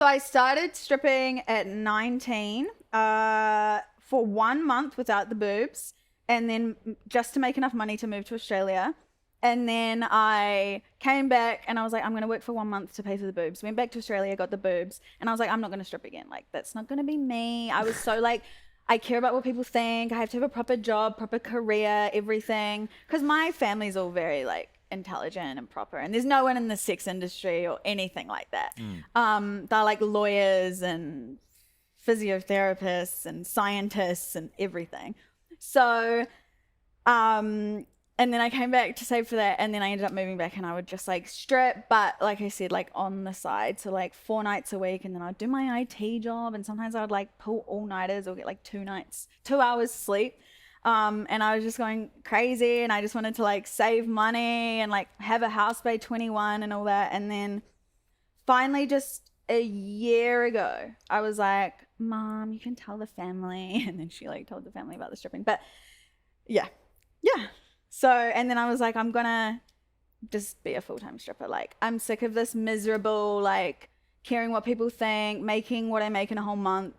So I started stripping at 19 for 1 month without the boobs, and then just to make enough money to move to Australia. And then I came back and I was like, I'm going to work for 1 month to pay for the boobs. Went back to Australia, got the boobs, and I was like, I'm not going to strip again. Like, that's not going to be me. I was so like, I care about what people think. I have to have a proper job, proper career, everything. Because my family's all very like intelligent and proper, and there's no one in the sex industry or anything like that. They're like lawyers and physiotherapists and scientists and everything. So, and then I came back to save for that, and then I ended up moving back, and I would just like strip, but like I said, like on the side, so like 4 nights a week, and then I'd do my IT job, and sometimes I'd like pull all-nighters or get like 2 hours sleep. And I was just going crazy, and I just wanted to like save money and like have a house by 21 and all that. And then finally, just a year ago, I was like, Mom, you can tell the family. And then she like told the family about the stripping. But yeah. So, and then I was like, I'm gonna just be a full-time stripper. Like, I'm sick of this miserable, like caring what people think, making what I make in a whole month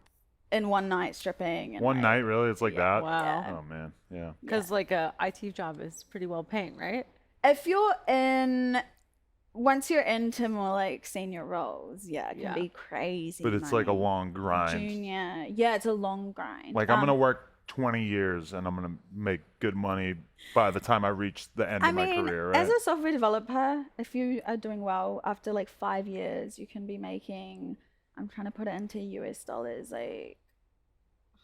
in one night stripping. And One night, really? It's like that? Wow. Oh, man. Yeah. Because like a IT job is pretty well paying, right? If you're once you're into more like senior roles, it can be crazy. But it's like a long grind. Junior, it's a long grind. Like, I'm going to work 20 years and I'm going to make good money by the time I reach the end of my career, right? As a software developer, if you are doing well after like 5 years, you can be making, I'm trying to put it into US dollars, like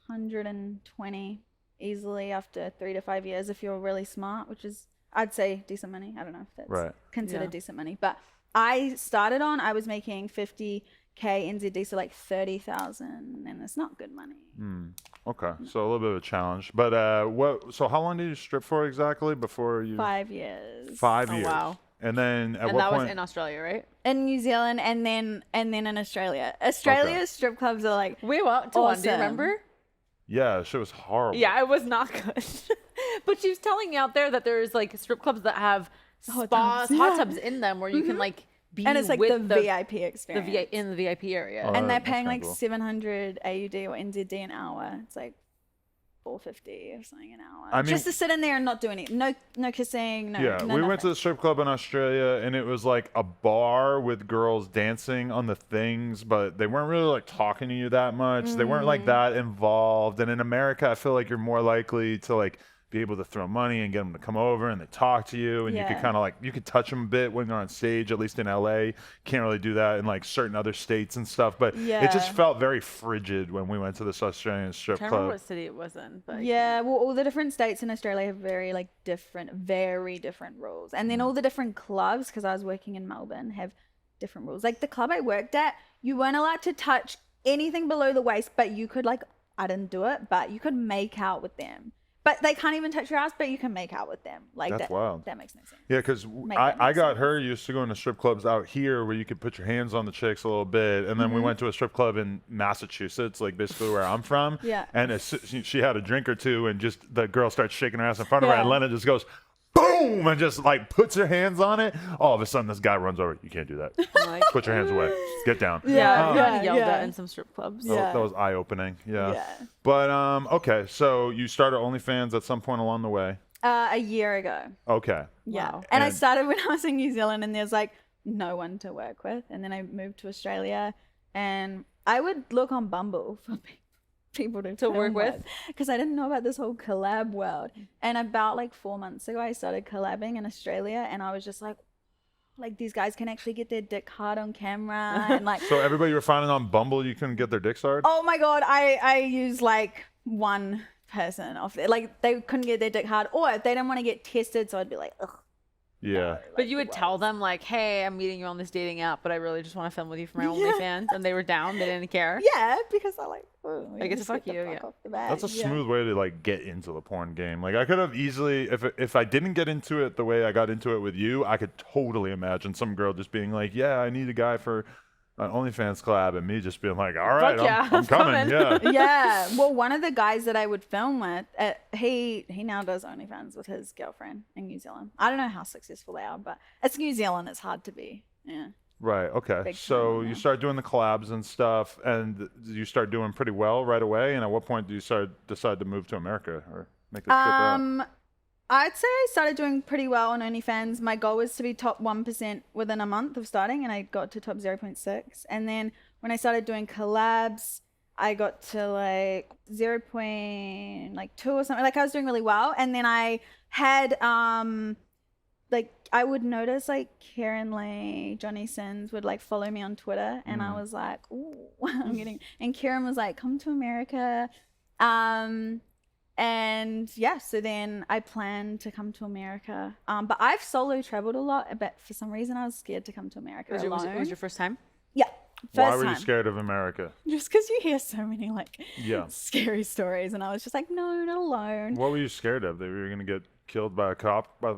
120 easily after 3 to 5 years if you're really smart, which is, I'd say, decent money. I don't know if that's considered decent money, but I was making 50K NZD, so like 30,000, and it's not good money. Okay, so a little bit of a challenge. But so how long did you strip for exactly before you? 5 years. 5 years. Wow. And then at And what that point? was in Australia, right? In New Zealand, and then in Australia. Australia's strip clubs are like We went to one, do you awesome. remember? Yeah, shit was horrible. Yeah, it was not good. But she was telling me out there that there's like strip clubs that have Hot spas, tubs. hot tubs in them where you can like be and it's like with the VIP experience. in the VIP area. Oh, and they're that's paying kinda like cool. 700 AUD or NZD an hour. It's like 450 or something an hour. I mean- just to sit in there and not do anything. No kissing. No. Yeah, no we went to nothing. the strip club in Australia, and it was like a bar with girls dancing on the things, but they weren't really like talking to you that much. They weren't like that involved. And in America, I feel like you're more likely to like be able to throw money and get them to come over and they talk to you, and you could kind of like, you could touch them a bit when they're on stage, at least in LA. Can't really do that in like certain other states and stuff, but it just felt very frigid when we went to this Australian strip I can't remember club. what city it was in, but Yeah, well, all the different states in Australia have very different rules. And then all the different clubs, because I was working in Melbourne, have different rules. Like the club I worked at, you weren't allowed to touch anything below the waist, but you could like, I didn't do it, but you could make out with them. But they can't even touch your ass, but you can make out with them. Like That's wild. That makes no sense. Yeah, because I got her used to going to strip clubs out here where you could put your hands on the chicks a little bit. And then we went to a strip club in Massachusetts, like basically where I'm from. Yeah. And she had a drink or two, and just the girl starts shaking her ass in front of her, and Lena just goes, boom, and just like puts her hands on it. All of a sudden, this guy runs over. You can't do that. like, Put your hands away. Get down. yeah, I've gotten yelled yeah. at in some strip clubs. That was eye-opening. Yeah. Yeah. But, okay, so you started OnlyFans at some point along the way. A year ago. Okay. Yeah. Wow. And I And- started when I was in New Zealand, and there's like no one to work with. And then I moved to Australia, and I would look on Bumble for people to work with? because I didn't know about this whole collab world. And about like 4 months ago, I started collabing in Australia, and I was just like these guys can actually get their dick hard on camera, and like So everybody you were finding on Bumble, you couldn't get their dicks hard? oh my god, I used like one person off there, like they couldn't get their dick hard, or if they didn't want to get tested, so I'd be like, ugh. Yeah. But you would tell them like, hey, I'm meeting you on this dating app, but I really just want to film with you for my OnlyFans, and they were down. They didn't care. Yeah, because I like, oh, I get to just fuck the you, fuck yeah. off the bat. That's a Yeah. smooth way to like get into the porn game. Like I could have easily, if I didn't get into it the way I got into it with you, I could totally imagine some girl just being like, "Yeah, I need a guy for an OnlyFans collab," and me just being like, "All right, yeah, I'm coming." Yeah. Yeah, well, one of the guys that I would film with, he now does OnlyFans with his girlfriend in New Zealand. I don't know how successful they are, but it's New Zealand. It's hard to be. Yeah. Right. Okay. Big time So on you there. start doing the collabs and stuff, and you start doing pretty well right away. And at what point do you decide to move to America or make the trip out? I'd say I started doing pretty well on OnlyFans. My goal was to be top 1% within a month of starting, and I got to top 0.6. And then when I started doing collabs, I got to like 0.2 or something. Like I was doing really well. And then I had like I would notice like Karen Lee, Johnny Sins would like follow me on Twitter, and I was like, ooh, I'm getting. And Karen was like, come to America. And yeah, so then I planned to come to America. But I've solo traveled a lot, but for some reason I was scared to come to America alone. It was your first time? Yeah, Why first were you time. scared of America? Just because you hear so many like Yeah. scary stories, and I was just like, no, not alone. What were you scared of? That you were gonna get killed by a cop by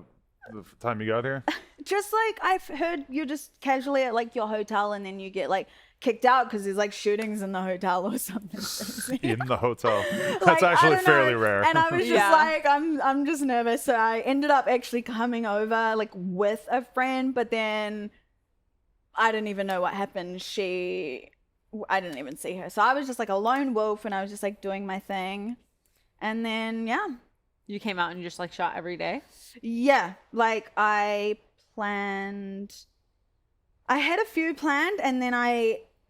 the time you got here? Just like I've heard you're just casually at like your hotel, and then you get like kicked out because there's like shootings in the hotel or something. In the hotel. Like, That's I actually don't fairly know. rare. And I was just Yeah. like, I'm just nervous. So I ended up actually coming over like with a friend, but then I didn't even know what happened. I didn't even see her. So I was just like a lone wolf, and I was just like doing my thing. And then yeah. You came out and just like shot every day? Yeah, like I had a few planned, and then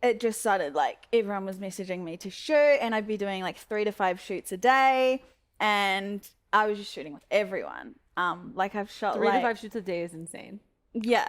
it just started like everyone was messaging me to shoot, and I'd be doing like 3 to 5 shoots a day, and I was just shooting with everyone. Like I've shot 3 like to 5 shoots a day is insane. yeah,